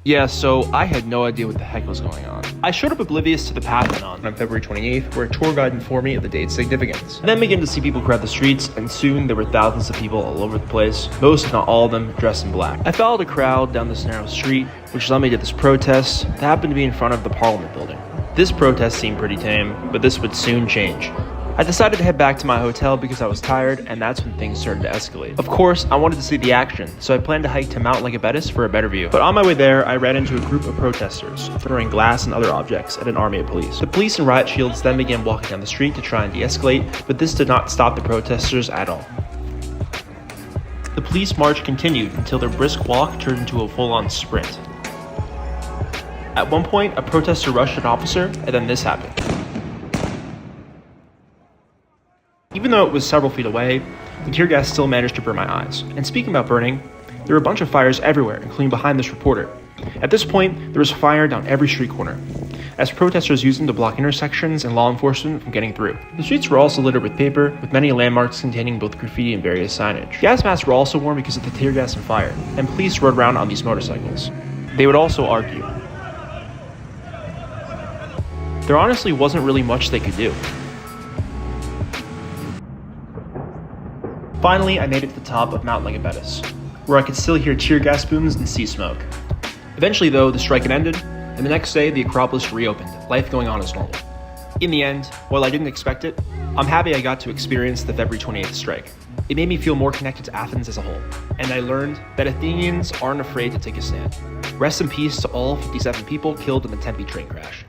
Yeah, so I had no idea what the heck was going on. I showed up oblivious to the path went on February 28th, where a tour guide informed me of the date's significance. I then began to see people crowd the streets, and soon there were thousands of people all over the place, most if not all of them dressed in black. I followed a crowd down this narrow street, which led me to this protest that happened to be in front of the Parliament building. This protest seemed pretty tame, but this would soon change. I decided to head back to my hotel because I was tired, and that's when things started to escalate. Of course, I wanted to see the action, so I planned to hike to Mount Lycabettus for a better view. But on my way there, I ran into a group of protesters, throwing glass and other objects at an army of police. The police in riot shields then began walking down the street to try and de-escalate, but this did not stop the protesters at all. The police march continued until their brisk walk turned into a full-on sprint. At one point, a protester rushed an officer, and then this happened. Even though it was several feet away, the tear gas still managed to burn my eyes. And speaking about burning, there were a bunch of fires everywhere, including behind this reporter. At this point, there was fire down every street corner, as protesters used them to block intersections and law enforcement from getting through. The streets were also littered with paper, with many landmarks containing both graffiti and various signage. Gas masks were also worn because of the tear gas and fire, and police rode around on these motorcycles. They would also argue. There honestly wasn't really much they could do. Finally, I made it to the top of Mount Lycabettus, where I could still hear tear gas booms and see smoke. Eventually though, the strike had ended, and the next day the Acropolis reopened, life going on as normal. In the end, while I didn't expect it, I'm happy I got to experience the February 28th strike. It made me feel more connected to Athens as a whole, and I learned that Athenians aren't afraid to take a stand. Rest in peace to all 57 people killed in the Tempi train crash.